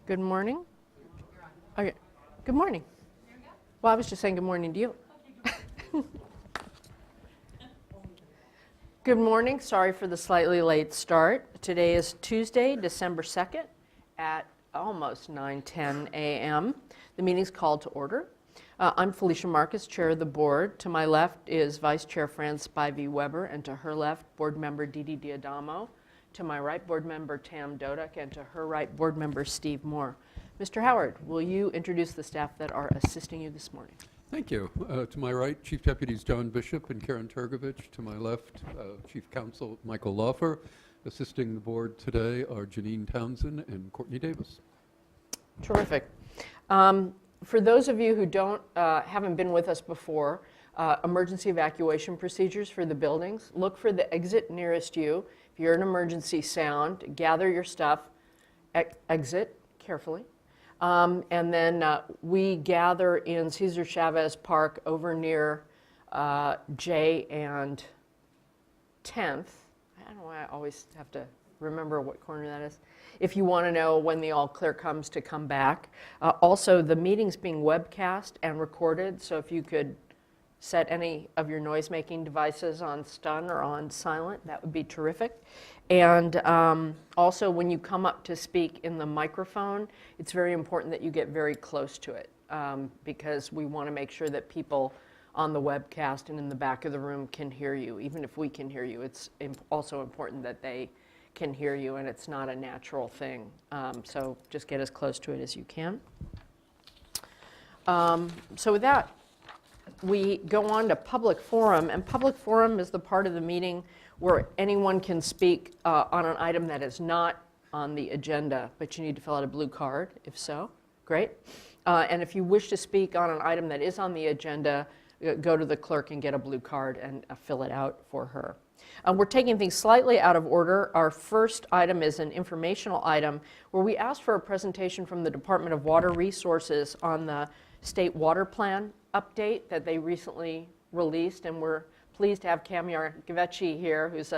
Good morning. Okay. Good morning. Well, I was just saying good morning to you. Good morning. Sorry for the slightly late start. Today is Tuesday, December 2nd at almost 9:10 a.m. The meeting's called to order. I'm Felicia Marcus, Chair of the Board. To my left is Vice Chair Fran Spivey Weber, and to her left, Board Member Didi Diadamo. To my right, Board Member Tam Dodak, and to her right, Board Member Steve Moore. Mr. Howard, will you introduce the staff that are assisting you this morning? Thank you. To my right, Chief Deputies John Bishop and Karen Turgovich. To my left, Chief Counsel Michael Laufer. Assisting the board today are Janine Townsend and Courtney Davis. Terrific. For those of you who haven't been with us before, emergency evacuation procedures for the buildings, look for the exit nearest you. If you're an emergency sound, gather your stuff, exit carefully. And then we gather in Cesar Chavez Park over near J and 10th. I don't know why I always have to remember what corner that is. If you want to know when the all clear comes to come back. Also, the meeting's being webcast and recorded, so if you could set any of your noise-making devices on stun or on silent, that would be terrific. And also, when you come up to speak in the microphone, it's very important that you get very close to it because we want to make sure that people on the webcast and in the back of the room can hear you. Even if we can hear you, it's also important that they can hear you, and it's not a natural thing. So just get as close to it as you can. So with that, we go on to public forum, and public forum is the part of the meeting where anyone can speak on an item that is not on the agenda, but you need to fill out a blue card, if so, great. And if you wish to speak on an item that is on the agenda, go to the clerk and get a blue card and fill it out for her. We're taking things slightly out of order. Our first item is an informational item where we asked for a presentation from the Department of Water Resources on the state water plan update that they recently released, and we're pleased to have Kamyar Gavechi here, who's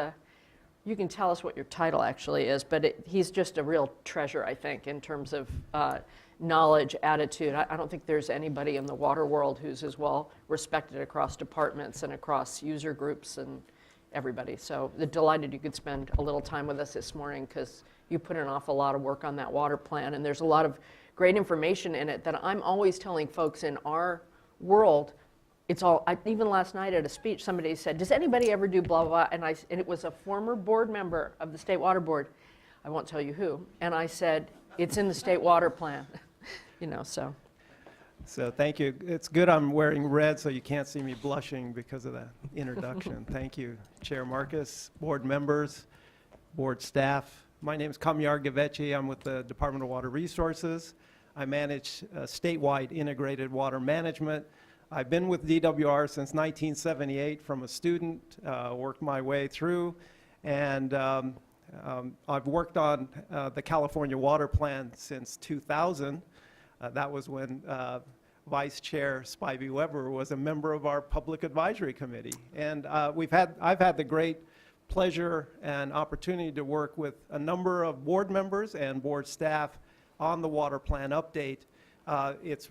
you can tell us what your title actually is, but he's just a real treasure, I think, in terms of knowledge, attitude. I don't think there's anybody in the water world who's as well respected across departments and across user groups and everybody. So we're delighted you could spend a little time with us this morning because you put an awful lot of work on that water plan, and there's a lot of great information in it that I'm always telling folks in our world. It's all, even last night at a speech, somebody said, does anybody ever do blah, blah, blah? And it was a former board member of the State Water Board. I won't tell you who. And I said, it's in the state water plan, so. So thank you. It's good I'm wearing red so you can't see me blushing because of that introduction. Thank you, Chair Marcus, board members, board staff. My name is Kamyar Gavechi. I'm with the Department of Water Resources. I manage statewide integrated water management. I've been with DWR since 1978 from a student, worked my way through, and I've worked on the California Water Plan since 2000. That was when Vice Chair Spivey Weber was a member of our Public Advisory Committee. And I've had the great pleasure and opportunity to work with a number of board members and board staff on the water plan update. It's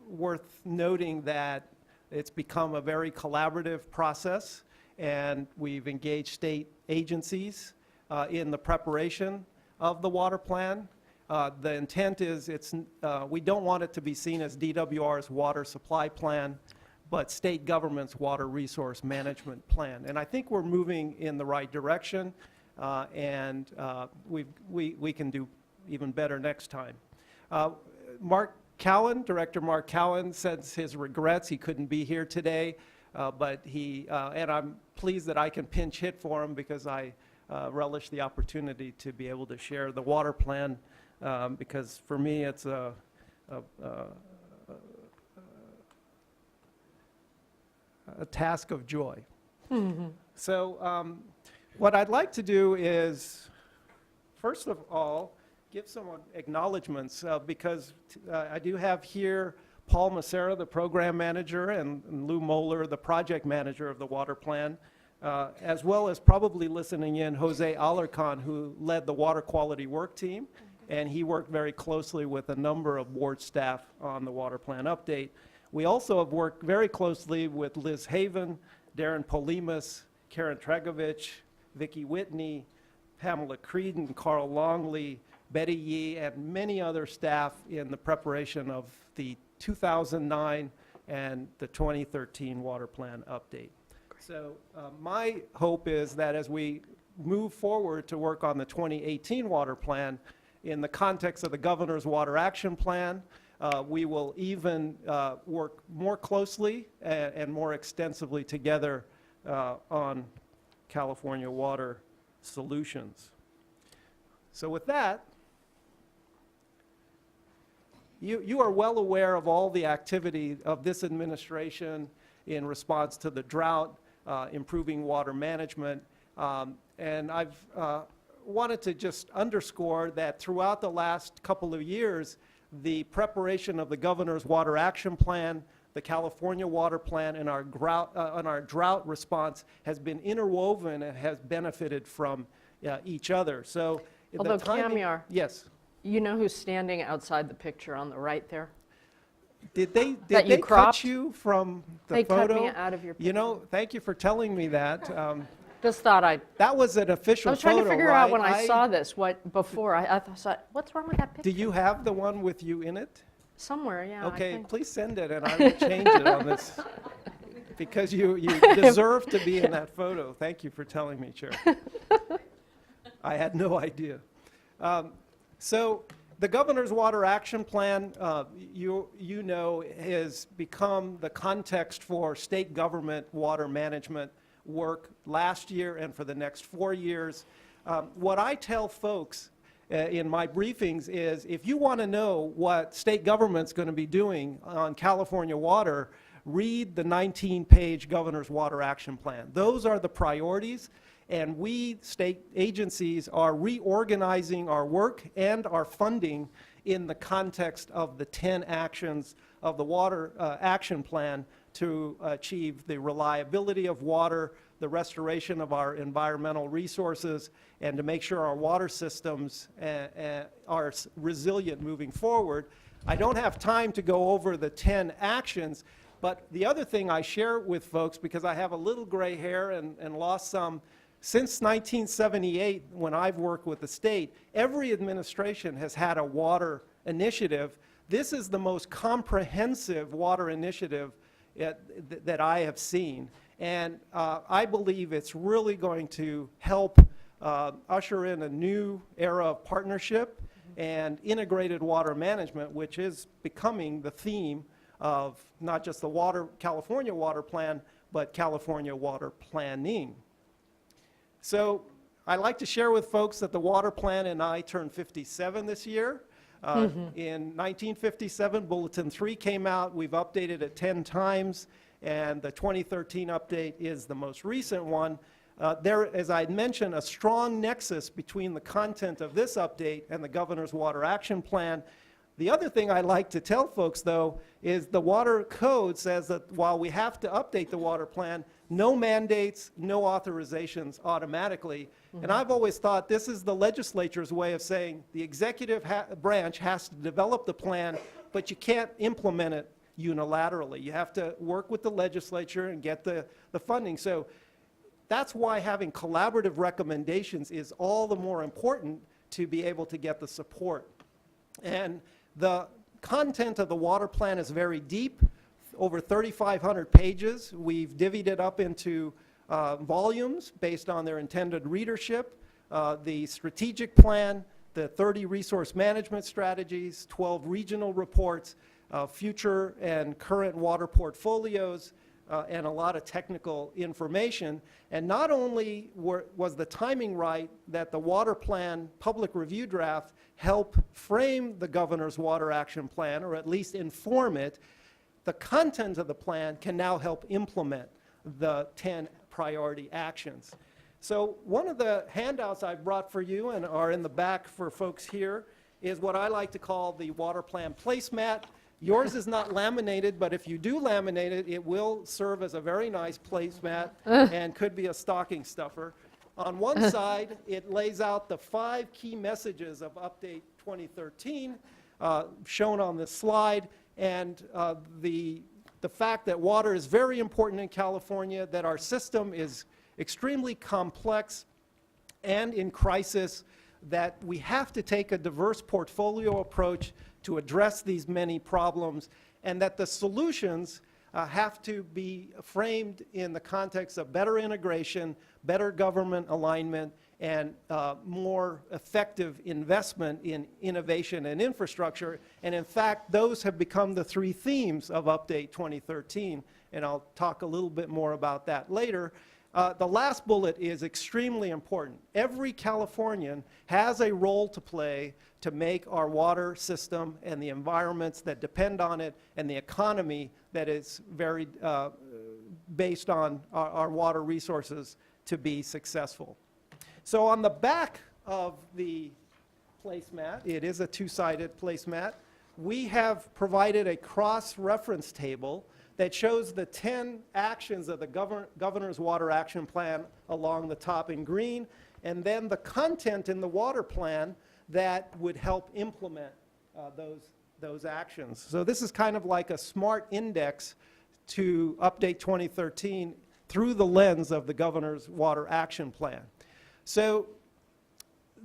worth noting that it's become a very collaborative process, and we've engaged state agencies in the preparation of the water plan. The intent is we don't want it to be seen as DWR's water supply plan, but state government's water resource management plan. And I think we're moving in the right direction, and we can do even better next time. Mark Cowan, Director Mark Cowan, sends his regrets. He couldn't be here today, but and I'm pleased that I can pinch hit for him because I relish the opportunity to be able to share the water plan because for me it's a task of joy. Mm-hmm. So what I'd like to do is, first of all, give some acknowledgments because I do have here Paul Macera, the program manager, and Lou Moeller, the project manager of the water plan, as well as probably listening in Jose Alarcon, who led the water quality work team, and he worked very closely with a number of board staff on the water plan update. We also have worked very closely with Liz Haven, Darren Polimas, Karen Tregovich, Vicki Whitney, Pamela Creedon, Carl Longley, Betty Yee, and many other staff in the preparation of the 2009 and the 2013 water plan update. So my hope is that as we move forward to work on the 2018 water plan, in the context of the Governor's Water Action Plan, we will even work more closely and more extensively together on California water solutions. So with that, you are well aware of all the activity of this administration in response to the drought, improving water management, and I've wanted to just underscore that throughout the last couple of years, the preparation of the Governor's Water Action Plan, the California Water Plan, and our drought response has been interwoven and has benefited from each other. So, Although, Kamyar, yes. you know who's standing outside the picture on the right there? Did they That you cut cropped? you from the They photo? cut me out of your picture. You know, thank you for telling me that. Just thought That was an official I was photo, trying to figure out right? when I saw this, what, before, I thought, what's wrong with that picture? Do you have the one with you in it? Somewhere, yeah. I Okay, think. please send it and I will change it on this. Because you deserve to be in that photo. Thank you for telling me, Chair. I had no idea. So the Governor's Water Action Plan, you know, has become the context for state government water management work last year and for the next 4 years. What I tell folks in my briefings is if you want to know what state government's going to be doing on California water, read the 19-page Governor's Water Action Plan. Those are the priorities, and we state agencies are reorganizing our work and our funding in the context of the 10 actions of the Water Action Plan to achieve the reliability of water, the restoration of our environmental resources, and to make sure our water systems are resilient moving forward. I don't have time to go over the 10 actions, but the other thing I share with folks, because I have a little gray hair and lost some, since 1978, when I've worked with the state, every administration has had a water initiative. This is the most comprehensive water initiative that I have seen. And I believe it's really going to help usher in a new era of partnership and integrated water management, which is becoming the theme of not just the California Water Plan, but California water planning. So I like to share with folks that the water plan and I turned 57 this year. In 1957, Bulletin 3 came out. We've updated it 10 times, and the 2013 update is the most recent one. There, as I mentioned, a strong nexus between the content of this update and the Governor's Water Action Plan. The other thing I like to tell folks, though, is the Water Code says that while we have to update the water plan, no mandates, no authorizations automatically. And I've always thought this is the legislature's way of saying the executive branch has to develop the plan, but you can't implement it unilaterally. You have to work with the legislature and get the funding. So that's why having collaborative recommendations is all the more important to be able to get the support. And the content of the water plan is very deep, over 3,500 pages. We've divvied it up into volumes based on their intended readership, the strategic plan, the 30 resource management strategies, 12 regional reports, future and current water portfolios, and a lot of technical information. And not only was the timing right that the water plan public review draft help frame the Governor's Water Action Plan, or at least inform it, the content of the plan can now help implement the 10 priority actions. So one of the handouts I've brought for you and are in the back for folks here is what I like to call the water plan placemat. Yours is not laminated, but if you do laminate it, it will serve as a very nice placemat and could be a stocking stuffer. On one side, it lays out the 5 key messages of Update 2013, shown on this slide, and the fact that water is very important in California, that our system is extremely complex and in crisis, that we have to take a diverse portfolio approach to address these many problems, and that the solutions have to be framed in the context of better integration, better government alignment, and more effective investment in innovation and infrastructure. And in fact, those have become the 3 themes of Update 2013, and I'll talk a little bit more about that later. The last bullet is extremely important. Every Californian has a role to play to make our water system and the environments that depend on it and the economy that is very based on our water resources to be successful. So on the back of the placemat, it is a 2-sided placemat, we have provided a cross-reference table that shows the 10 actions of the Governor's Water Action Plan along the top in green, and then the content in the water plan that would help implement those actions. So this is kind of like a smart index to Update 2013 through the lens of the Governor's Water Action Plan. So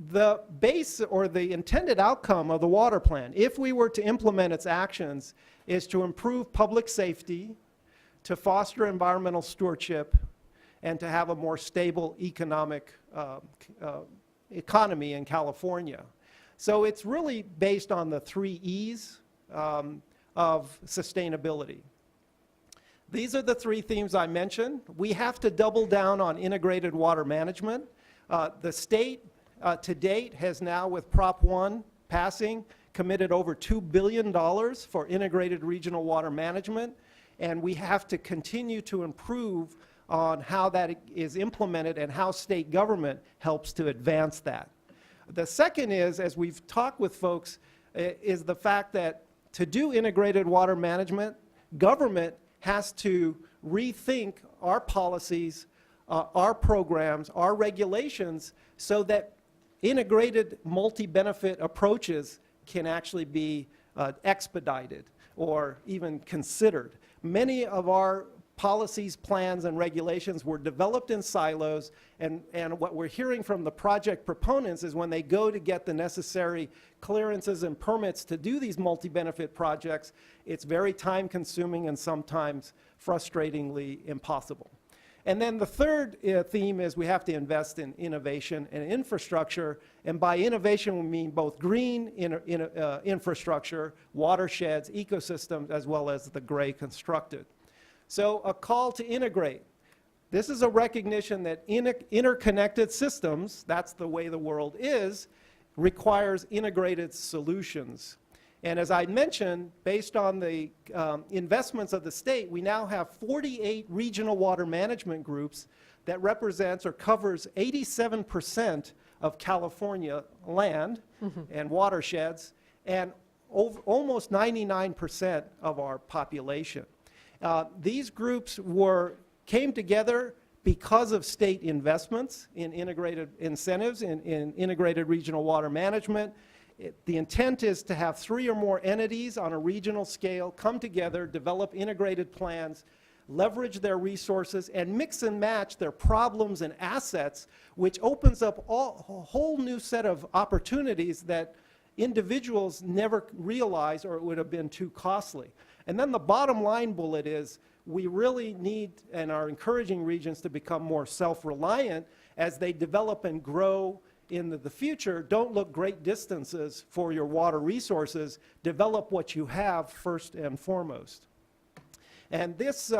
the base or the intended outcome of the water plan, if we were to implement its actions, is to improve public safety, to foster environmental stewardship, and to have a more stable economic economy in California. So it's really based on the 3 E's of sustainability. These are the 3 themes I mentioned. We have to double down on integrated water management. The state to date has now, with Prop 1 passing, committed over $2 billion for integrated regional water management, and we have to continue to improve on how that is implemented and how state government helps to advance that. The second is, as we've talked with folks, is the fact that to do integrated water management, government has to rethink our policies, our programs, our regulations, so that integrated multi-benefit approaches can actually be expedited or even considered. Many of our policies, plans, and regulations were developed in silos, and what we're hearing from the project proponents is when they go to get the necessary clearances and permits to do these multi-benefit projects, it's very time-consuming and sometimes frustratingly impossible. And then the third theme is we have to invest in innovation and infrastructure, and by innovation we mean both green infrastructure, watersheds, ecosystems, as well as the gray constructed. So a call to integrate. This is a recognition that interconnected systems, that's the way the world is, requires integrated solutions. And as I mentioned, based on the investments of the state, we now have 48 regional water management groups that represents or covers 87% of California land and watersheds, and almost 99% of our population. These groups came together because of state investments in integrated incentives in integrated regional water management. The intent is to have 3 or more entities on a regional scale come together, develop integrated plans, leverage their resources, and mix and match their problems and assets, which opens up a whole new set of opportunities that individuals never realized, or it would have been too costly. And then the bottom line bullet is we really need and are encouraging regions to become more self-reliant as they develop and grow in the future. Don't look great distances for your water resources. Develop what you have first and foremost. And this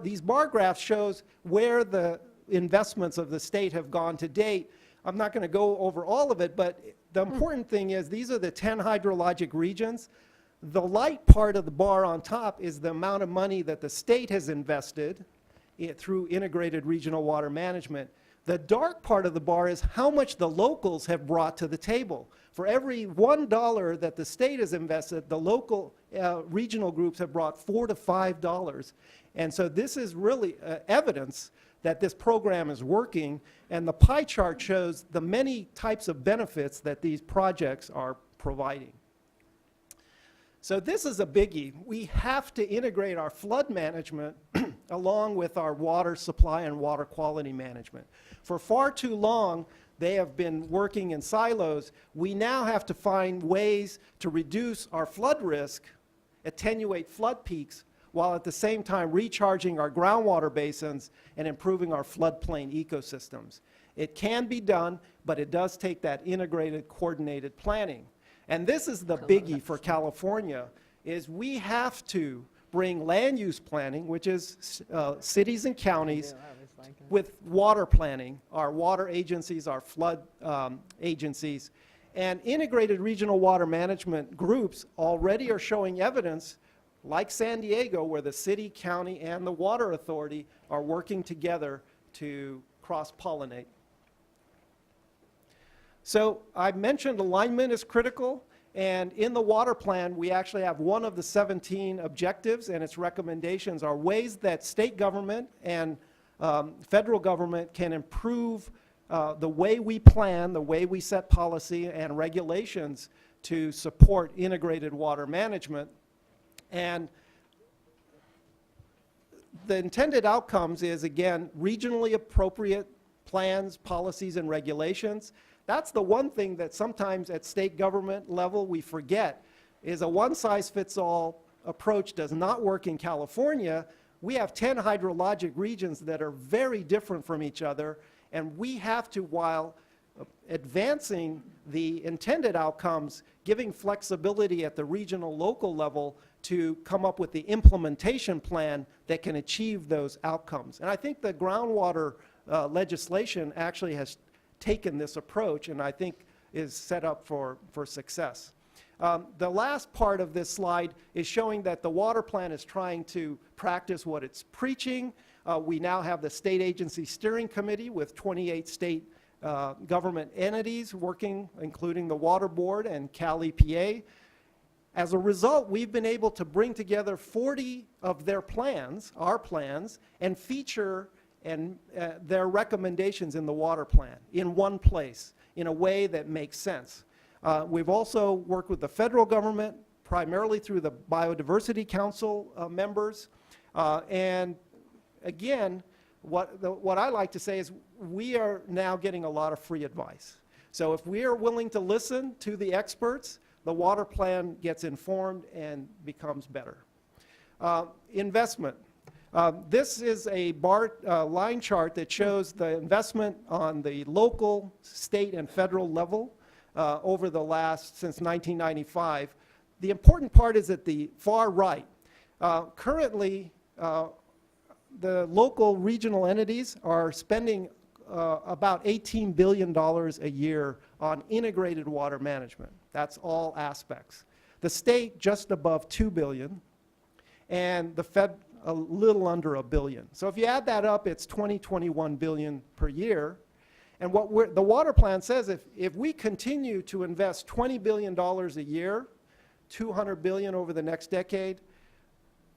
these bar graphs shows where the investments of the state have gone to date. I'm not going to go over all of it, but the important thing is these are the 10 hydrologic regions. The light part of the bar on top is the amount of money that the state has invested through integrated regional water management. The dark part of the bar is how much the locals have brought to the table. For every $1 that the state has invested, the local regional groups have brought $4 to $5. And so this is really evidence that this program is working, and the pie chart shows the many types of benefits that these projects are providing. So this is a biggie. We have to integrate our flood management along with our water supply and water quality management. For far too long, they have been working in silos. We now have to find ways to reduce our flood risk, attenuate flood peaks, while at the same time recharging our groundwater basins and improving our floodplain ecosystems. It can be done, but it does take that integrated, coordinated planning. And this is the biggie for California, is we have to bring land use planning, which is cities and counties, with water planning, our water agencies, our flood agencies, and integrated regional water management groups already are showing evidence, like San Diego, where the city, county, and the water authority are working together to cross-pollinate. So I mentioned alignment is critical, and in the water plan, we actually have one of the 17 objectives, and its recommendations are ways that state government and federal government can improve the way we plan, the way we set policy and regulations to support integrated water management. And the intended outcomes is, again, regionally appropriate plans, policies, and regulations. That's the one thing that sometimes at state government level we forget, is a one-size-fits-all approach does not work in California. We have 10 hydrologic regions that are very different from each other, and we have to, while advancing the intended outcomes, giving flexibility at the regional, local level to come up with the implementation plan that can achieve those outcomes. And I think the groundwater legislation actually has taken this approach, and I think is set up for success. The last part of this slide is showing that the water plan is trying to practice what it's preaching. We now have the State Agency Steering Committee with 28 state government entities working, including the Water Board and Cal EPA. As a result, we've been able to bring together 40 of their plans, our plans, and feature their recommendations in the water plan in one place in a way that makes sense. We've also worked with the federal government, primarily through the Biodiversity Council members. And again, what I like to say is we are now getting a lot of free advice. So if we are willing to listen to the experts, the water plan gets informed and becomes better. Investment. This is a line chart that shows the investment on the local, state, and federal level over the since 1995. The important part is at the far right. Currently, the local regional entities are spending about $18 billion a year on integrated water management. That's all aspects. The state just above $2 billion, and the Fed a little under $1 billion. So if you add that up, it's $21 billion per year. And what the water plan says, if we continue to invest $20 billion a year, $200 billion over the next decade,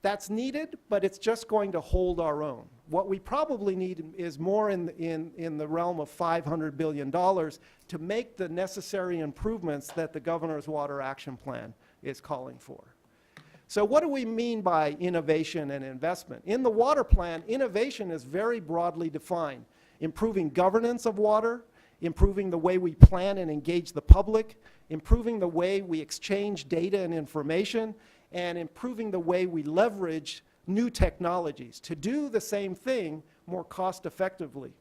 that's needed, but it's just going to hold our own. What we probably need is more in the realm of $500 billion to make the necessary improvements that the Governor's Water Action Plan is calling for. So what do we mean by innovation and investment? In the water plan, innovation is very broadly defined. Improving governance of water, improving the way we plan and engage the public, improving the way we exchange data and information, and improving the way we leverage new technologies to do the same thing more cost effectively.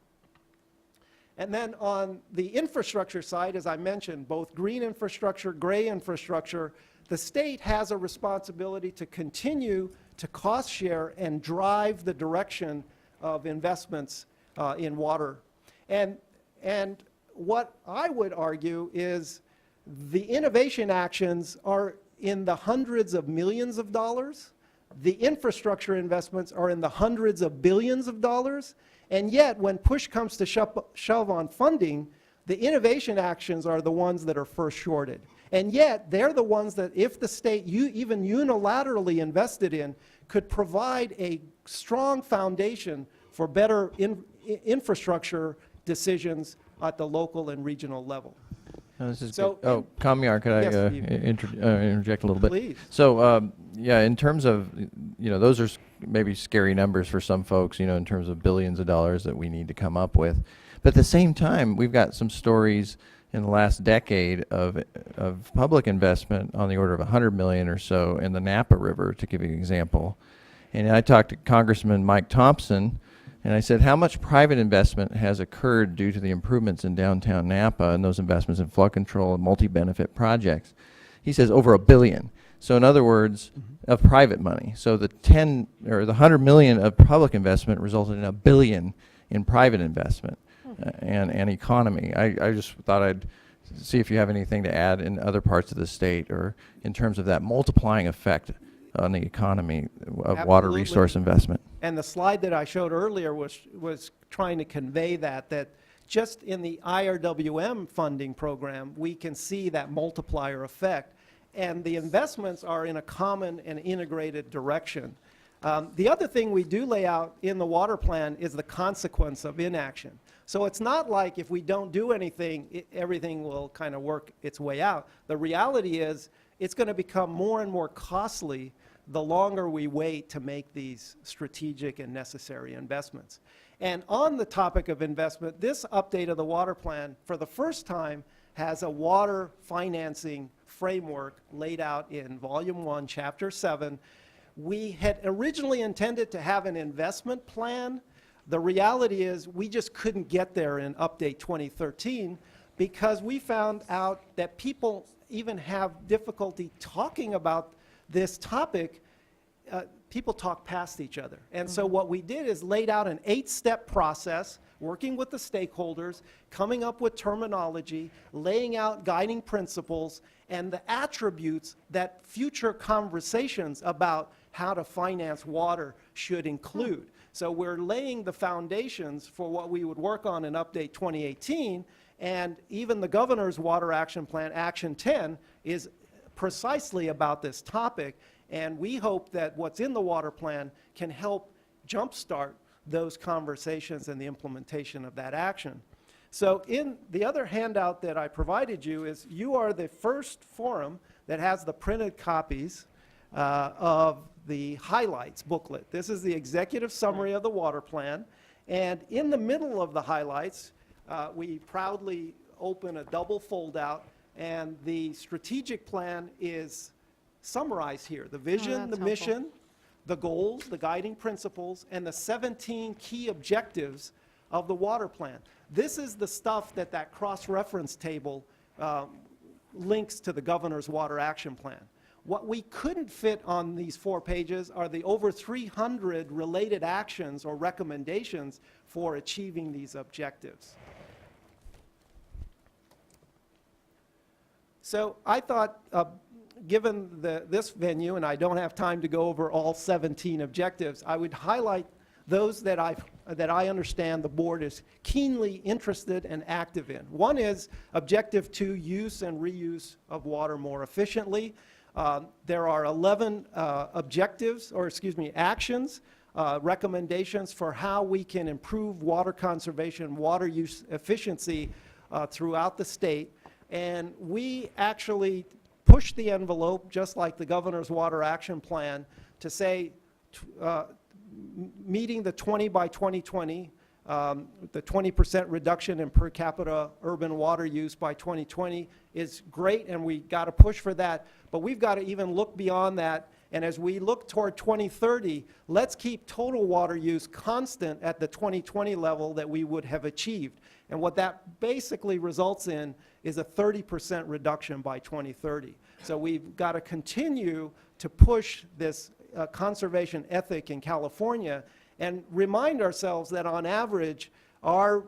And then on the infrastructure side, as I mentioned, both green infrastructure, gray infrastructure, the state has a responsibility to continue to cost share and drive the direction of investments in water. And what I would argue is the innovation actions are in the hundreds of millions of dollars. The infrastructure investments are in the hundreds of billions of dollars. And yet, when push comes to shove on funding, the innovation actions are the ones that are first shorted. And yet, they're the ones that if the state even unilaterally invested in, could provide a strong foundation for better infrastructure decisions at the local and regional level. No, this is So- good. Oh, Kamyar, could I Yes, you- interject a little bit? Please. So, yeah, in terms of, those are maybe scary numbers for some folks, in terms of billions of dollars that we need to come up with. But at the same time, we've got some stories in the last decade of public investment on the order of $100 million or so in the Napa River, to give you an example. And I talked to Congressman Mike Thompson, and I said, how much private investment has occurred due to the improvements in downtown Napa and those investments in flood control and multi-benefit projects? He says over $1 billion. So in other words, of private money. So the 100 million of public investment resulted in $1 billion in private investment and economy. I just thought I'd see if you have anything to add in other parts of the state or in terms of that multiplying effect on the economy of water Absolutely. resource investment. And the slide that I showed earlier was trying to convey that just in the IRWM funding program, we can see that multiplier effect. And the investments are in a common and integrated direction. The other thing we do lay out in the water plan is the consequence of inaction. So it's not like if we don't do anything, everything will kind of work its way out. The reality is it's going to become more and more costly the longer we wait to make these strategic and necessary investments. And on the topic of investment, this update of the water plan, for the first time, has a water financing framework laid out in Volume 1, Chapter 7. We had originally intended to have an investment plan. The reality is we just couldn't get there in Update 2013 because we found out that people even have difficulty talking about this topic. People talk past each other. And so what we did is laid out an 8-step process, working with the stakeholders, coming up with terminology, laying out guiding principles, and the attributes that future conversations about how to finance water should include. So we're laying the foundations for what we would work on in Update 2018, and even the governor's Water Action Plan, Action 10, is precisely about this topic. And we hope that what's in the water plan can help jumpstart those conversations and the implementation of that action. So in the other handout that I provided you is you are the first forum that has the printed copies of the highlights booklet. This is the executive summary of the water plan. And in the middle of the highlights, we proudly open a double fold-out, and the strategic plan is summarized here. The vision, the that's mission, helpful. the goals, the guiding principles, and the 17 key objectives of the water plan. This is the stuff that cross-reference table links to the governor's water action plan. What we couldn't fit on these 4 pages are the over 300 related actions or recommendations for achieving these objectives. So I thought, given this venue, and I don't have time to go over all 17 objectives, I would highlight those that I understand the board is keenly interested and active in. One is Objective 2, use and reuse of water more efficiently. There are 11 actions, recommendations for how we can improve water conservation, water use efficiency throughout the state. And we actually push the envelope, just like the governor's water action plan, to say meeting the 20 by 2020, the 20% reduction in per capita urban water use by 2020 is great, and we got to push for that. But we've got to even look beyond that. And as we look toward 2030, let's keep total water use constant at the 2020 level that we would have achieved. And what that basically results in is a 30% reduction by 2030. So we've got to continue to push this conservation ethic in California and remind ourselves that on average, our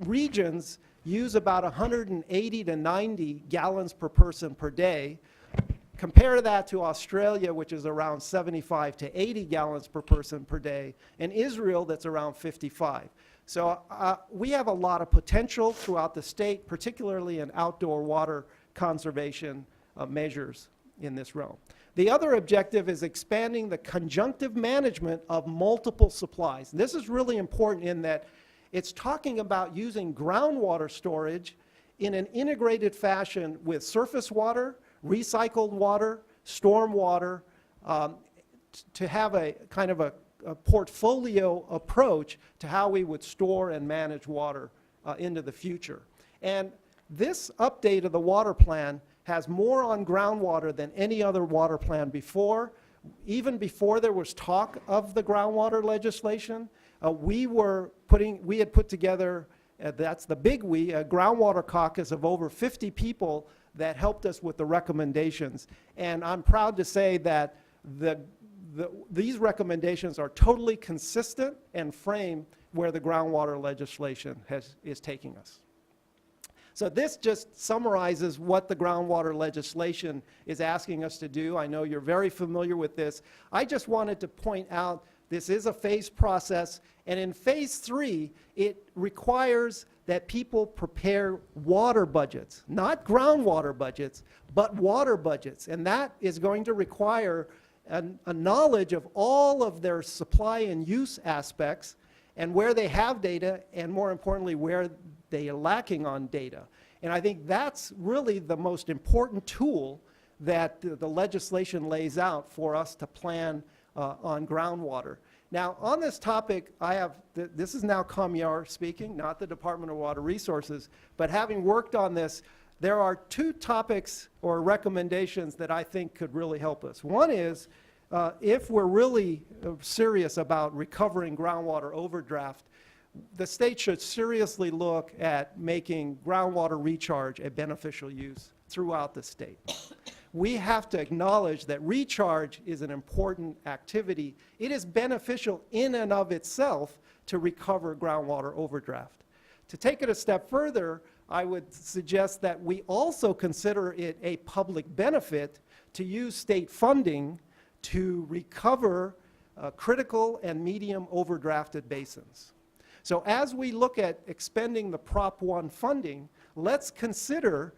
regions use about 180 to 90 gallons per person per day. Compare that to Australia, which is around 75 to 80 gallons per person per day, and Israel, that's around 55. So we have a lot of potential throughout the state, particularly in outdoor water conservation measures in this realm. The other objective is expanding the conjunctive management of multiple supplies. And this is really important in that It's talking about using groundwater storage in an integrated fashion with surface water, recycled water, storm water, to have a kind of a portfolio approach to how we would store and manage water into the future. And this update of the water plan has more on groundwater than any other water plan before. Even before there was talk of the groundwater legislation, we had put together, that's the big we, a groundwater caucus of over 50 people that helped us with the recommendations. And I'm proud to say that these recommendations are totally consistent and frame where the groundwater legislation is taking us. So this just summarizes what the groundwater legislation is asking us to do. I know you're very familiar with this. I just wanted to point out this is a phased process, and in phase 3, it requires that people prepare water budgets, not groundwater budgets, but water budgets. And that is going to require a knowledge of all of their supply and use aspects and where they have data, and more importantly, where they are lacking on data. And I think that's really the most important tool that the legislation lays out for us to plan on groundwater. Now, on this topic, this is now ComYAR speaking, not the Department of Water Resources, but having worked on this, there are 2 topics or recommendations that I think could really help us. One is, if we're really serious about recovering groundwater overdraft, the state should seriously look at making groundwater recharge a beneficial use throughout the state. We have to acknowledge that recharge is an important activity. It is beneficial in and of itself to recover groundwater overdraft. To take it a step further, I would suggest that we also consider it a public benefit to use state funding to recover critical and medium overdrafted basins. So as we look at expending the Prop 1 funding, let's consider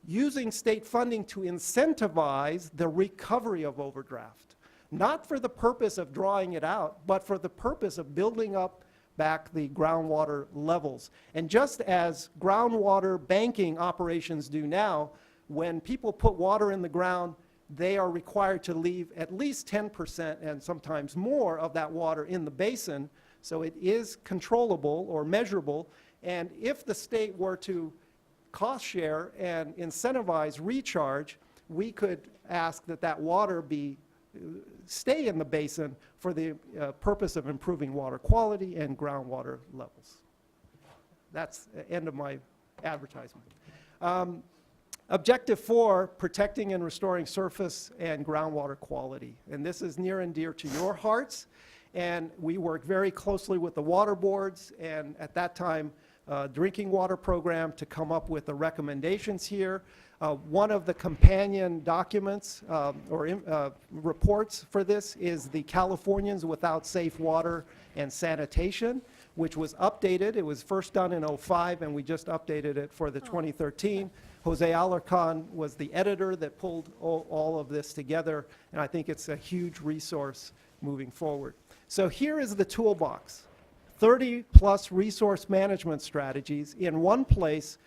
using state funding to incentivize the recovery of overdraft, not for the purpose of drawing it out, but for the purpose of building up back the groundwater levels. And just as groundwater banking operations do now, when people put water in the ground, they are required to leave at least 10% and sometimes more of that water in the basin, so it is controllable or measurable. And if the state were to cost share and incentivize recharge, we could ask that that water stay in the basin for the purpose of improving water quality and groundwater levels. That's the end of my advertisement. Objective 4, protecting and restoring surface and groundwater quality. And this is near and dear to your hearts. And we work very closely with the water boards and at that time drinking water program to come up with the recommendations here. One of the companion documents reports for this is the Californians Without Safe Water and Sanitation, which was updated. It was first done in 2005 and we just updated it for the 2013. Jose Alarcon was the editor that pulled all of this together, and I think it's a huge resource moving forward. So here is the toolbox. 30+ resource management strategies in one place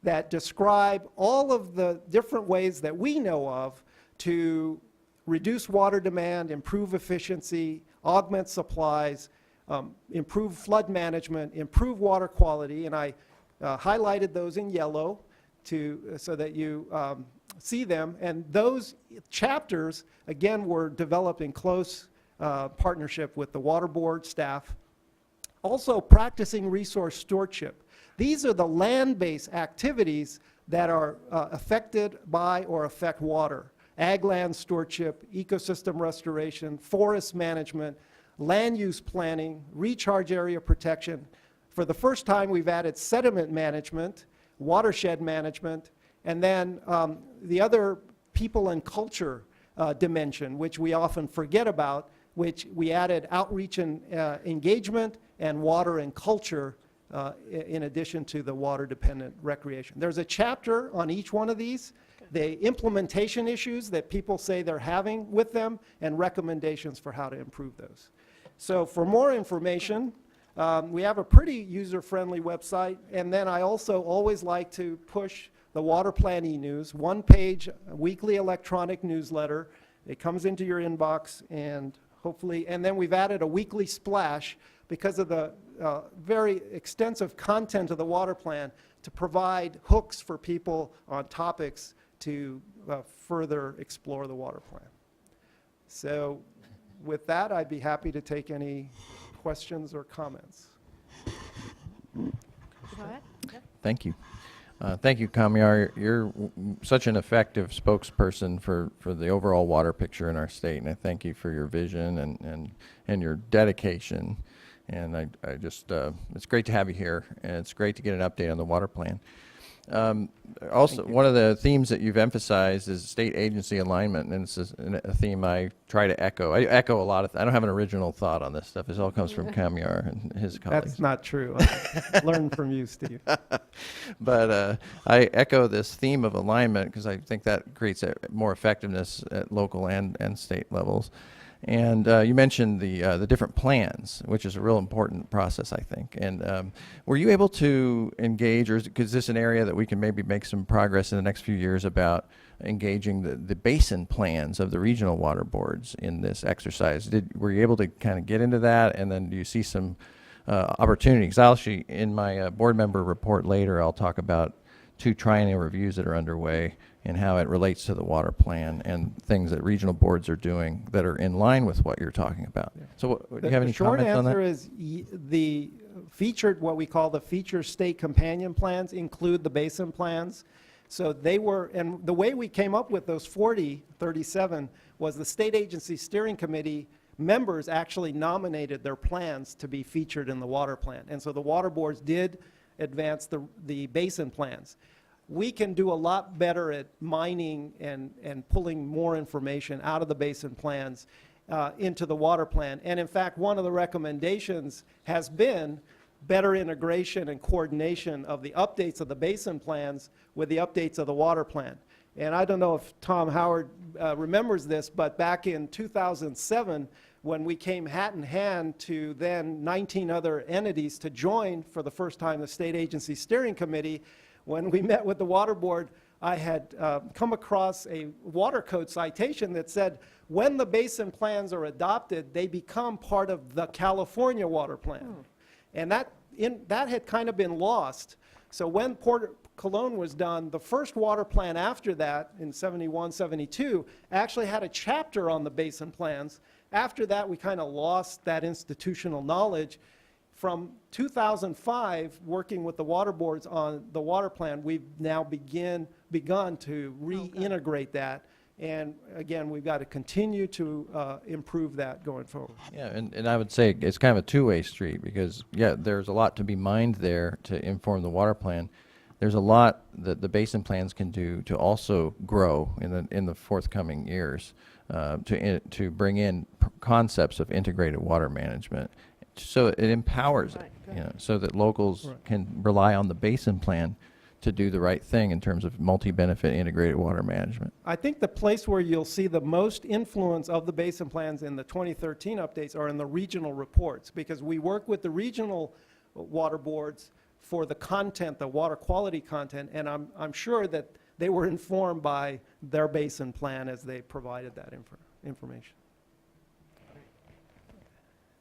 that describe all of the different ways that we know of to reduce water demand, improve efficiency, augment supplies, improve flood management, improve water quality, and I highlighted those in yellow so that you see them. And those chapters, again, were developed in close partnership with the water board staff. Also, practicing resource stewardship. These are the land-based activities that are affected by or affect water. Ag land stewardship, ecosystem restoration, forest management, land use planning, recharge area protection. For the first time, we've added sediment management, watershed management, and then the other people and culture dimension, which we often forget about, which we added outreach and engagement and water and culture in addition to the water-dependent recreation. There's a chapter on each one of these, the implementation issues that people say they're having with them, and recommendations for how to improve those. So for more information, We have a pretty user-friendly website, and then I also always like to push the Water Plan e-news, one-page weekly electronic newsletter. It comes into your inbox, and hopefully, and then we've added a weekly splash because of the very extensive content of the Water Plan to provide hooks for people on topics to further explore the Water Plan. So with that, I'd be happy to take any questions or comments. Go ahead. Yeah. Thank you. Thank you, Kamyar. You're such an effective spokesperson for the overall water picture in our state, and I thank you for your vision and your dedication. And I just, it's great to have you here, and it's great to get an update on the water plan. Also, one of the themes that you've emphasized is state agency alignment, and it's a theme I try to echo. I echo a lot of, I don't have an original thought on this stuff. This all comes from Kamyar and his colleagues. That's not true. I learned from you, Steve. But I echo this theme of alignment because I think that creates more effectiveness at local and state levels. And you mentioned the different plans, which is a real important process, I think. And were you able to engage, or is this an area that we can maybe make some progress in the next few years about engaging the basin plans of the regional water boards in this exercise? Were you able to kind of get into that? And then do you see some opportunities? I'll actually, in my board member report later, I'll talk about 2 triennial reviews that are underway and how it relates to the water plan and things that regional boards are doing that are in line with what you're talking about. Yeah. So do you have any comments on that? The short answer is the featured, what we call the feature state companion plans, include the basin plans. So they were, and the way we came up with those 37 was the state agency steering committee members actually nominated their plans to be featured in the water plan. And so the water boards did advance the basin plans. We can do a lot better at mining and pulling more information out of the basin plans into the water plan. And in fact, one of the recommendations has been better integration and coordination of the updates of the basin plans with the updates of the water plan. And I don't know if Tom Howard remembers this, but back in 2007, when we came hat in hand to then 19 other entities to join for the first time the State Agency Steering Committee, when we met with the Water Board, I had come across a water code citation that said, when the basin plans are adopted, they become part of the California Water Plan. And that had kind of been lost. So when Port Cologne was done, the first water plan after that, in 71, 72, actually had a chapter on the basin plans. After that, we kind of lost that institutional knowledge. From 2005, working with the water boards on the water plan, we've now begun to reintegrate that. And again, we've got to continue to improve that going forward. Yeah, and I would say it's kind of a two-way street because, yeah, there's a lot to be mined there to inform the water plan. There's a lot that the basin plans can do to also grow in the forthcoming years to bring in concepts of integrated water management. So it empowers it, so that locals can rely on the basin plan to do the right thing in terms of multi-benefit integrated water management. I think the place where you'll see the most influence of the basin plans in the 2013 updates are in the regional reports, because we work with the regional water boards for the content, the water quality content, and I'm sure that they were informed by their basin plan as they provided that information.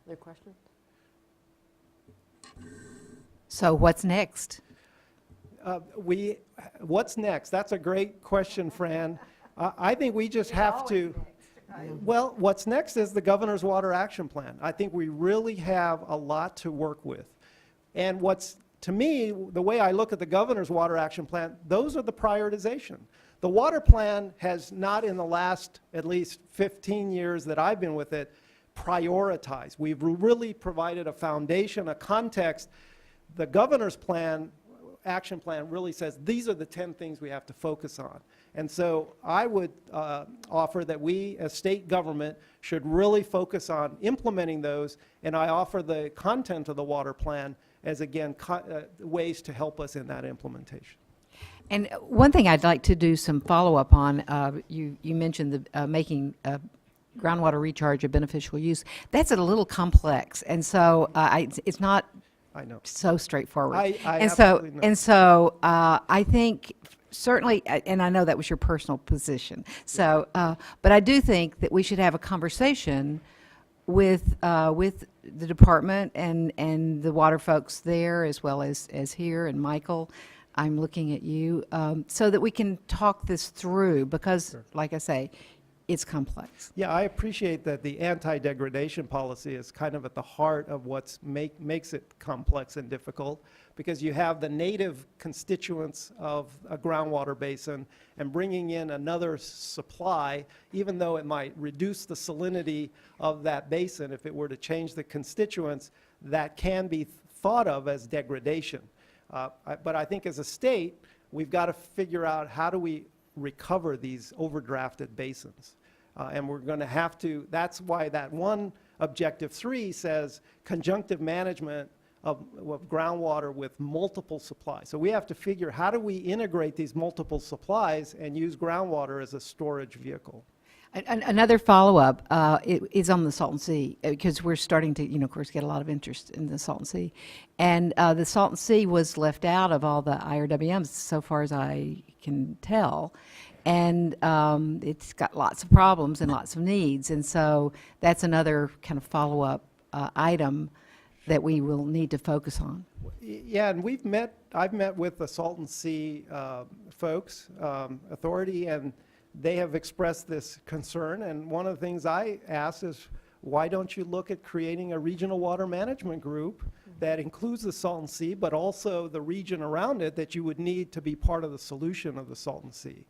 Other questions? So what's next? What's next? That's a great question, Fran. I think we just have to, well, what's next is the Governor's Water Action Plan. I think we really have a lot to work with. And to me, the way I look at the Governor's Water Action Plan, those are the prioritization. The water plan has not, in the last at least 15 years that I've been with it, prioritized. We've really provided a foundation, a context. The Governor's plan, action plan, really says these are the 10 things we have to focus on. And so I would offer that we as state government should really focus on implementing those, and I offer the content of the water plan as, again, ways to help us in that implementation. And one thing I'd like to do some follow-up on, you mentioned the making groundwater recharge of beneficial use, that's a little complex. And so it's not I know. so straightforward. I and so absolutely know. and so I think certainly, and I know that was your personal position. So, but I do think that we should have a conversation with the department and the water folks there, as well as here, and Michael. I'm looking at you, so that we can talk this through, because, like I say, it's complex. Yeah, I appreciate that the anti-degradation policy is kind of at the heart of what's makes it complex and difficult, because you have the native constituents of a groundwater basin, and bringing in another supply, even though it might reduce the salinity of that basin, if it were to change the constituents, that can be thought of as degradation. But I think as a state, we've got to figure out how do we recover these overdrafted basins. And we're going to have to, that's why that one objective 3 says conjunctive management of groundwater with multiple supplies. So we have to figure, how do we integrate these multiple supplies and use groundwater as a storage vehicle? Another follow-up is on the Salton Sea, because we're starting to, of course, get a lot of interest in the Salton Sea. And the Salton Sea was left out of all the IRWMs, so far as I can tell. And it's got lots of problems and lots of needs. And so that's another kind of follow-up item that we will need to focus on. Yeah, and I've met with the Salton Sea folks, authority, and they have expressed this concern. And one of the things I asked is, why don't you look at creating a regional water management group that includes the Salton Sea, but also the region around it that you would need to be part of the solution of the Salton Sea?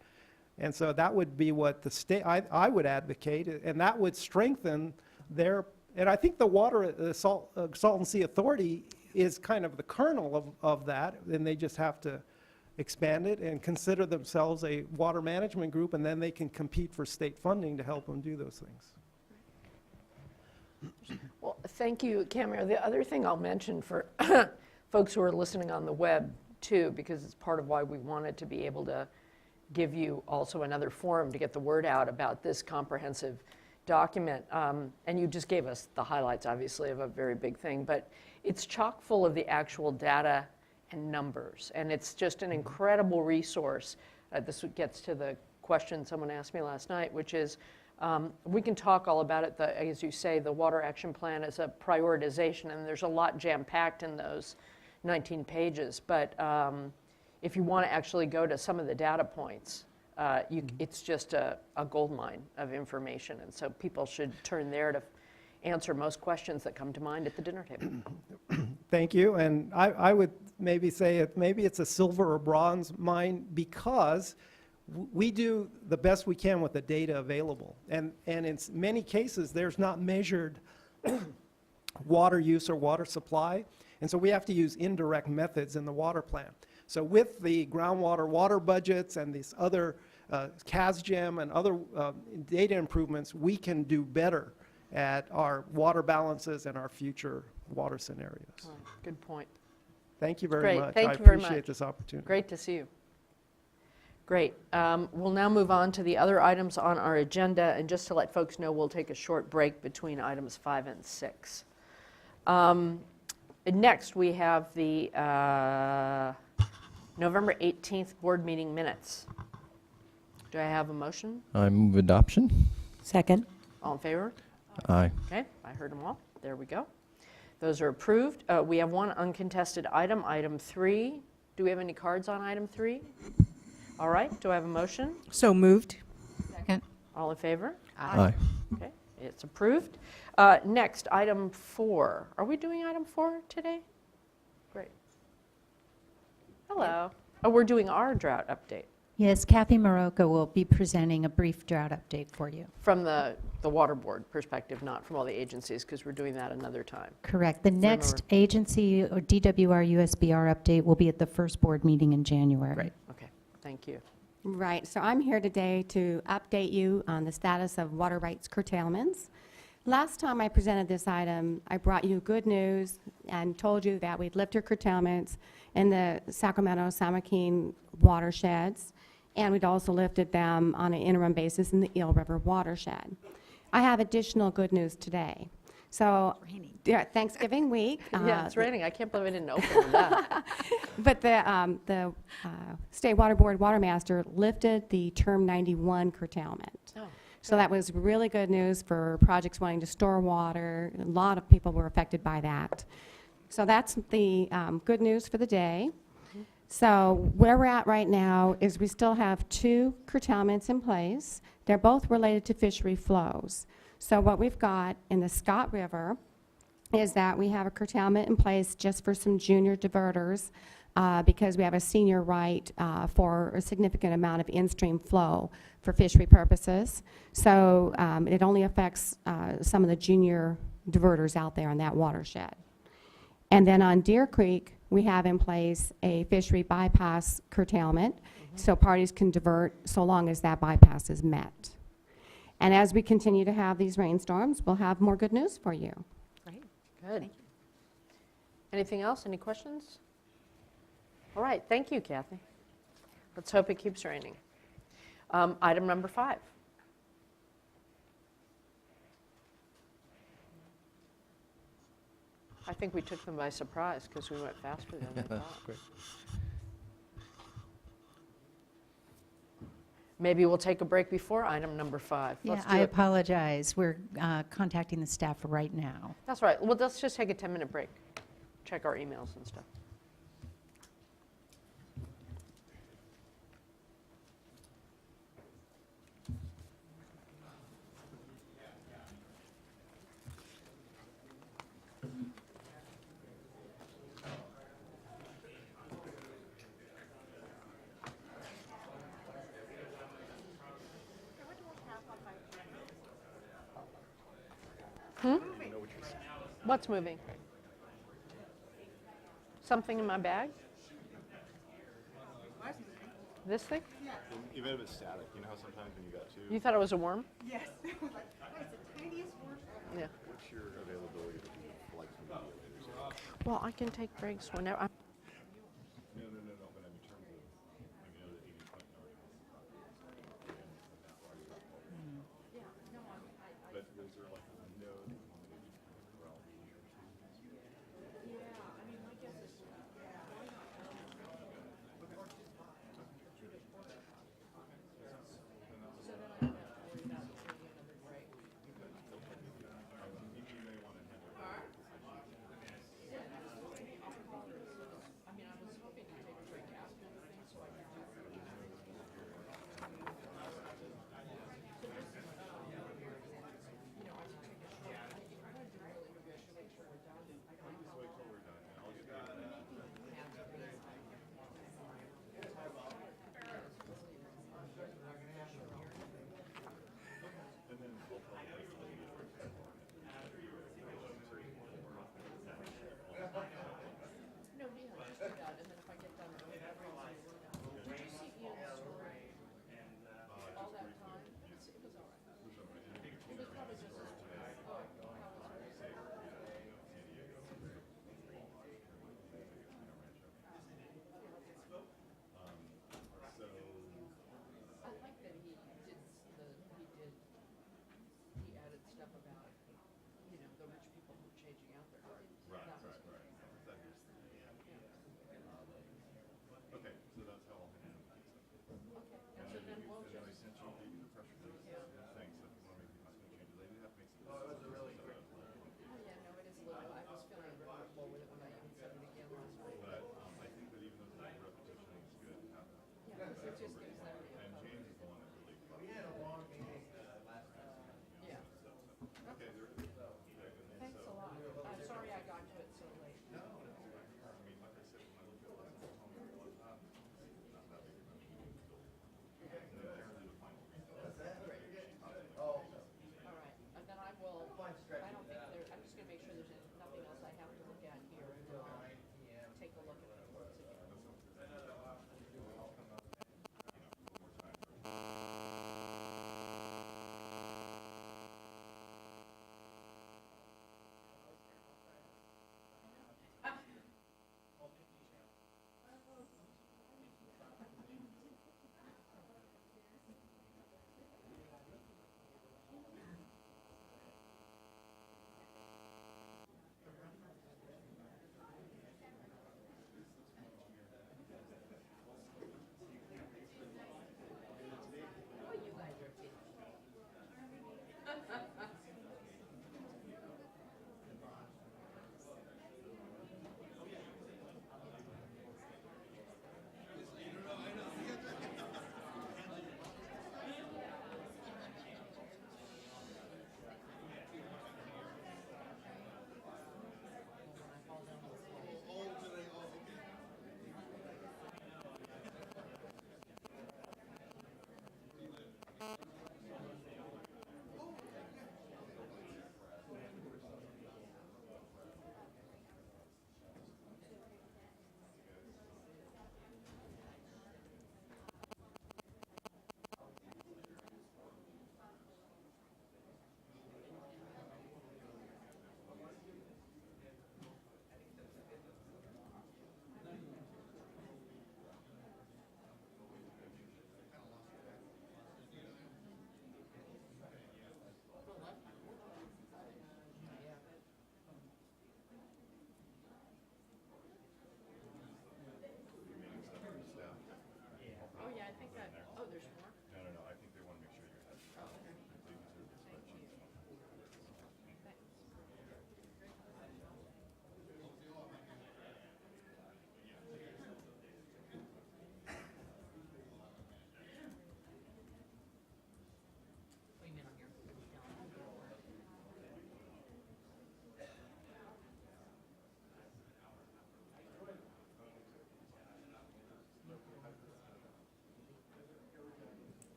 And so that would be what the state, I would advocate, and that would strengthen their, and I think the Salton Sea Authority is kind of the kernel of that, and they just have to expand it and consider themselves a water management group, and then they can compete for state funding to help them do those things. Well, thank you, Camille. The other thing I'll mention for folks who are listening on the web, too, because it's part of why we wanted to be able to give you also another forum to get the word out about this comprehensive document. And you just gave us the highlights, obviously, of a very big thing, but it's chock full of the actual data and numbers. And it's just an incredible resource. This gets to the question someone asked me last night, which is, we can talk all about it. As you say, the Water Action Plan is a prioritization, and there's a lot jam-packed in those 19 pages. But if you want to actually go to some of the data points, it's just a gold mine of information. And so people should turn there to answer most questions that come to mind at the dinner table. Thank you. And I would maybe say maybe it's a silver or bronze mine, because we do the best we can with the data available. And in many cases, there's not measured water use or water supply. And so we have to use indirect methods in the water plan. So with the groundwater water budgets and these other CASGEM and other data improvements, we can do better at our water balances and our future water scenarios. Oh, good point. Thank you very Great. much. Thank I you very appreciate much. this opportunity. Great to see you. Great. We'll now move on to the other items on our agenda. And just to let folks know, we'll take a short break between items 5 and 6. Next, we have the November 18th board meeting minutes. Do I have a motion? I move adoption. Second. All in favor? Aye. Okay, I heard them all. There we go. Those are approved. We have one uncontested item, item 3. Do we have any cards on item 3? All right, do I have a motion? So moved. Second. All in favor? Aye. Okay, it's approved. Next, item 4. Are we doing item 4 today? Great. Hello. Oh, we're doing our drought update Yes, Kathy Marocco will be presenting a brief drought update for you. from the water board perspective, not from all the agencies, because we're doing that another time. Correct. The next agency or DWR USBR update will be at the first board meeting in January. Great, okay, thank you. Right, so I'm here today to update you on the status of water rights curtailments. Last time I presented this item, I brought you good news and told you that we'd lifted curtailments in the Sacramento-San Joaquin watersheds, and we'd also lifted them on an interim basis in the Eel River watershed. I have additional good news today. So, yeah, Thanksgiving week. Yeah, it's raining. I can't believe I didn't open with that. But the State Water Board Water Master lifted the Term 91 curtailment. Oh, So that was really good news for projects wanting to store water. A lot of people were affected by that. So that's the good news for the day. So where we're at right now is we still have 2 curtailments in place. They're both related to fishery flows. So what we've got in the Scott River is that we have a curtailment in place just for some junior diverters because we have a senior right for a significant amount of in-stream flow for fishery purposes. So it only affects some of the junior diverters out there in that watershed. And then on Deer Creek, we have in place a fishery bypass curtailment, so parties can divert so long as that bypass is met. And as we continue to have these rainstorms, we'll have more good news for you. Great, good. Anything else? Any questions? All right, thank you, Kathy. Let's hope it keeps raining. Item number 5. I think we took them by surprise because we went faster than we thought. Great. Maybe we'll take a break before item number 5. Yeah, Let's do I it. apologize. We're contacting the staff right now. That's right. Well, let's just take a 10-minute break. Check our emails and stuff. What's moving? Something in my bag? This thing? Even if it's static, you know how sometimes when you got two, You thought it was a worm? Yes. It was like, oh, it's the tiniest worm. Yeah. what's your availability to do flights from the later? Well, I can take breaks whenever. No, but in terms of, you know, the 80 point But is there like no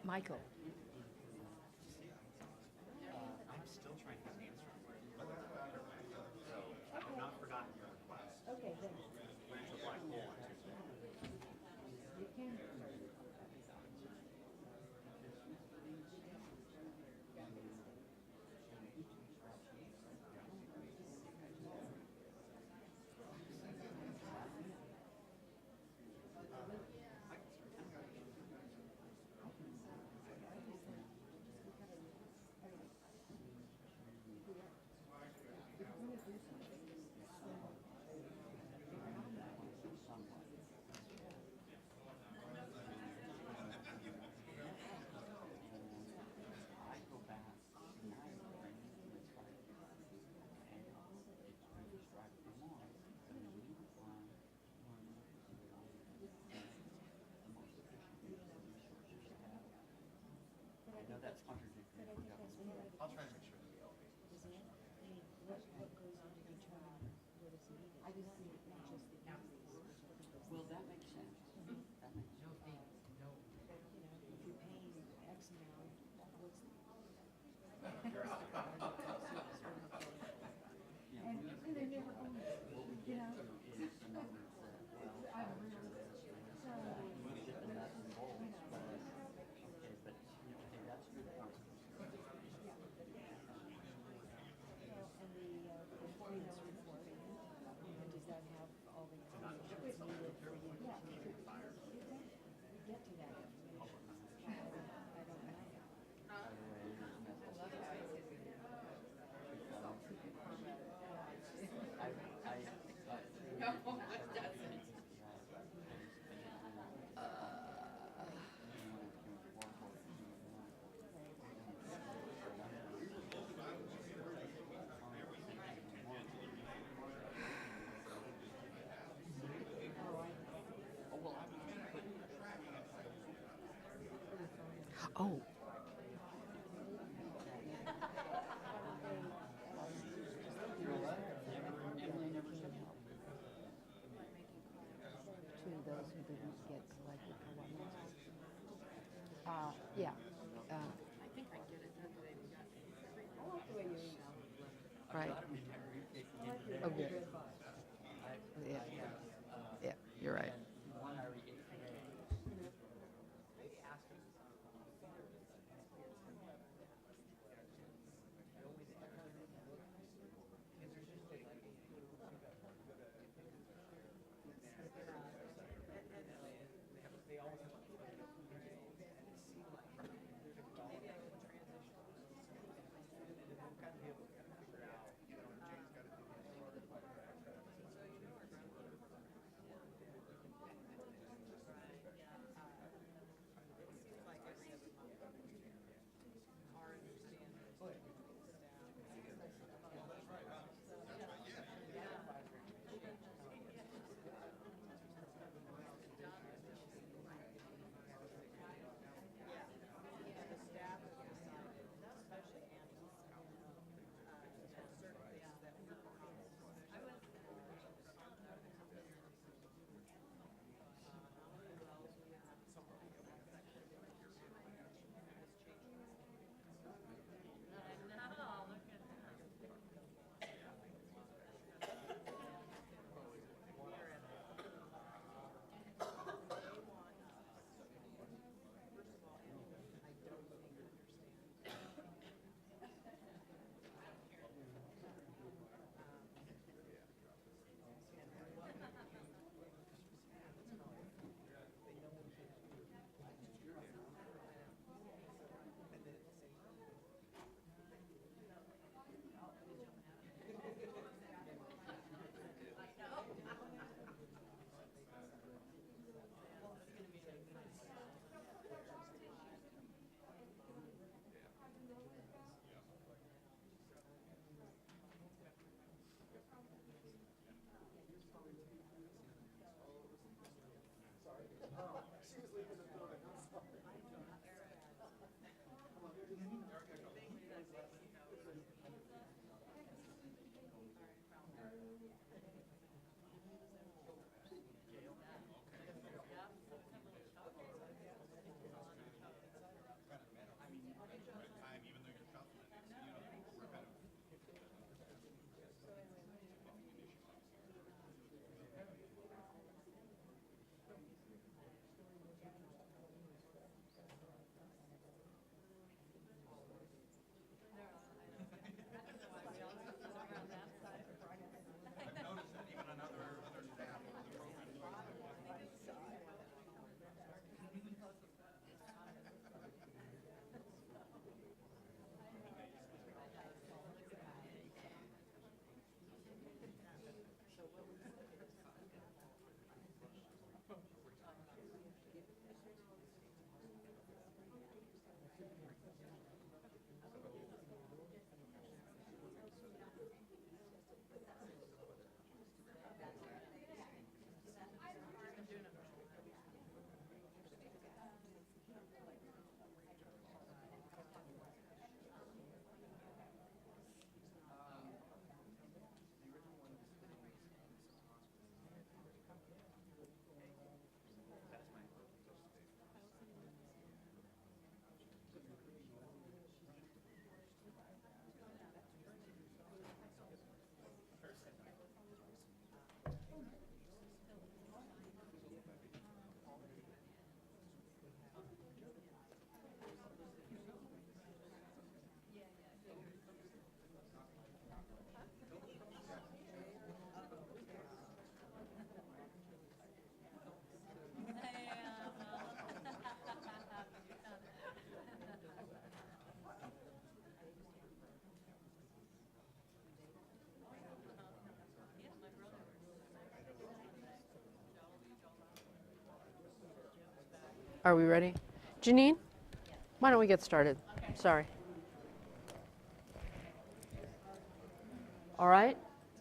Michael. Oh. To those who didn't get selected for what? Yeah. I think I get it. Right. Oh, good. Yeah. Yeah, you're right. Are we ready? Janine, why don't we get started? Sorry. All right.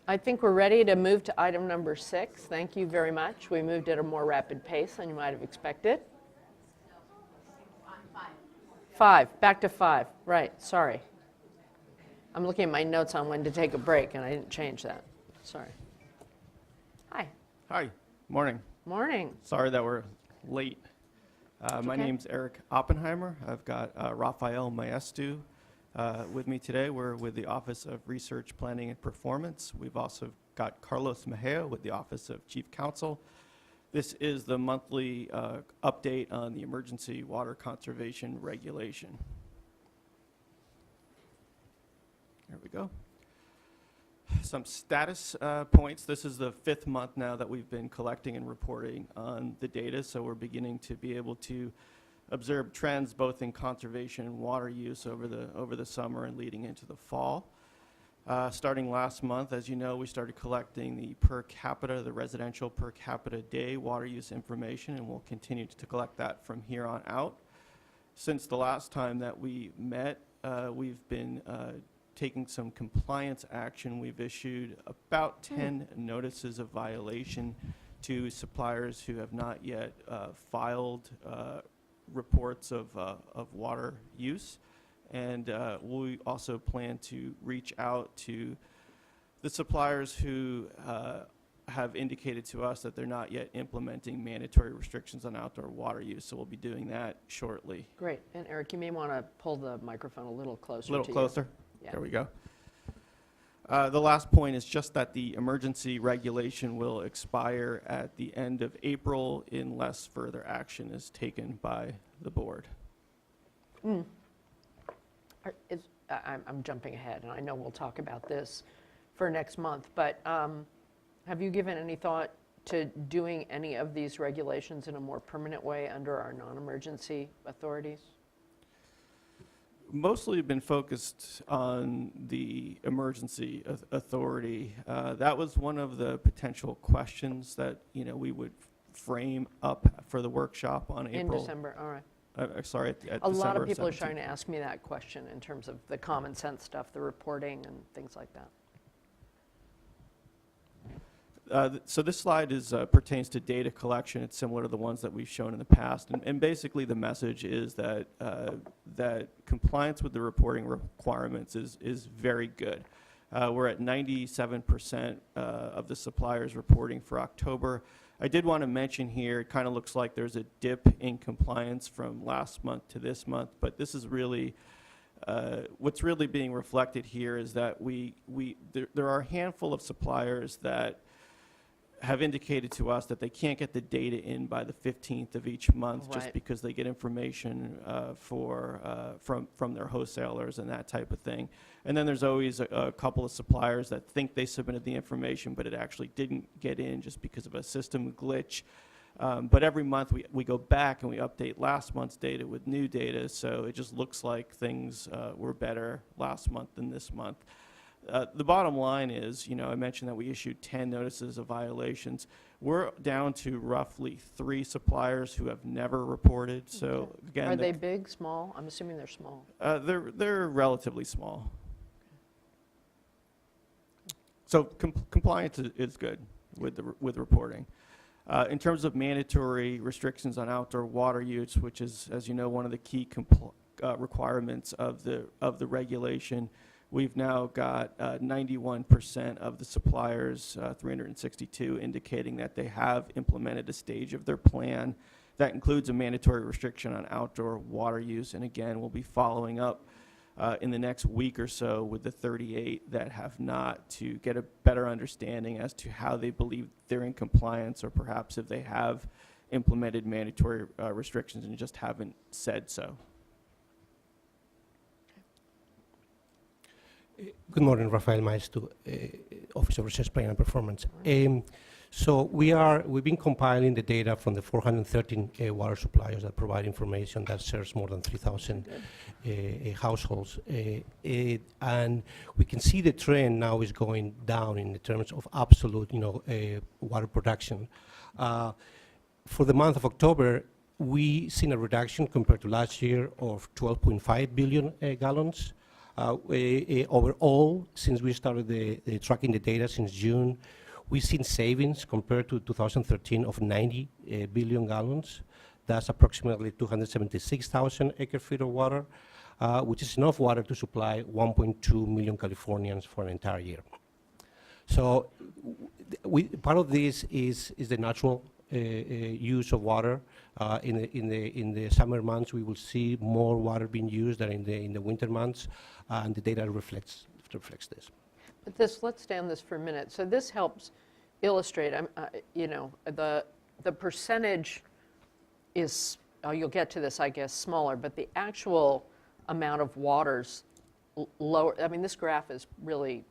I think we're ready to move to item number 6. Thank you very much. We moved at a more rapid pace than you might have expected. 5. Back to 5. Right. Sorry. I'm looking at my notes on when to take a break, and I didn't change that. Sorry. Hi. Hi, morning. Morning. Sorry that we're late. My okay. name's Eric Oppenheimer. I've got Rafael Maestu with me today. We're with the Office of Research, Planning, and Performance. We've also got Carlos Mejia with the Office of Chief Counsel. This is the monthly update on the Emergency Water Conservation Regulation. There we go. Some status points. This is the 5th month now that we've been collecting and reporting on the data, so we're beginning to be able to observe trends both in conservation and water use over the summer and leading into the fall. Starting last month, as you know, we started collecting the the residential per capita day water use information, and we'll continue to collect that from here on out. Since the last time that we met, we've been taking some compliance action. We've issued about 10 notices of violation to suppliers who have not yet filed reports of water use. And we also plan to reach out to the suppliers who have indicated to us that they're not yet implementing mandatory restrictions on outdoor water use. So we'll be doing that shortly. Great. And Eric, you may want to pull the microphone a little closer A little to closer? Yeah. There we go. The last point is just that the emergency regulation will expire at the end of April unless further action is taken by the board. I'm jumping ahead, and I know we'll talk about this for next month, but have you given any thought to doing any of these regulations in a more permanent way under our non-emergency authorities? Mostly been focused on the emergency authority. That was one of the potential questions that we would frame up for the workshop on April. In December, all right. Sorry, at A lot December of people are 17th. trying to ask me that question in terms of the common sense stuff, the reporting and things like that. So this slide pertains to data collection. It's similar to the ones that we've shown in the past. And basically the message is that, that compliance with the reporting requirements is very good. We're at 97% of the suppliers reporting for October. I did want to mention here, it kind of looks like there's a dip in compliance from last month to this month, but this is really, what's really being reflected here is that there are a handful of suppliers that have indicated to us that they can't get the data in by the 15th of each month just Right. because they get information from their wholesalers and that type of thing. And then there's always a couple of suppliers that think they submitted the information, but it actually didn't get in just because of a system glitch. But every month we go back and we update last month's data with new data, so it just looks like things were better last month than this month. The bottom line is, I mentioned that we issued 10 notices of violations. We're down to roughly 3 suppliers who have never reported. So again, Are they big, small? I'm assuming they're small. they're relatively small. So compliance is good with reporting. In terms of mandatory restrictions on outdoor water use, which is, as you know, one of the key requirements of the regulation, we've now got 91% of the suppliers, 362, indicating that they have implemented a stage of their plan. That includes a mandatory restriction on outdoor water use, and again, we'll be following up in the next week or so with the 38 that have not, to get a better understanding as to how they believe they're in compliance, or perhaps if they have implemented mandatory restrictions and just haven't said so. Good morning, Rafael Maestro, Office of Research Plan and Performance. So we've been compiling the data from the 413 water suppliers that provide information that serves more than 3,000 households. And we can see the trend now is going down in terms of absolute, water production. For the month of October, we seen a reduction compared to last year of 12.5 billion gallons. Overall, since we started the tracking the data since June, we've seen savings compared to 2013 of 90 billion gallons. That's approximately 276,000 acre-feet of water, which is enough water to supply 1.2 million Californians for an entire year. So part of this is the natural use of water. In the summer months, we will see more water being used than in the winter months, and the data reflects this. But let's stay on this for a minute. So this helps illustrate, the percentage is, you'll get to this, I guess, smaller, but the actual amount of water's lower. I mean, this graph is really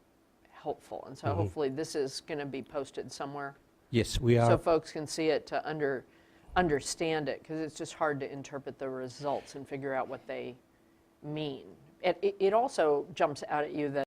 helpful, and so hopefully this is going to be posted somewhere. Yes, we are. So folks can see it to understand it, because it's just hard to interpret the results and figure out what they mean. It also jumps out at you that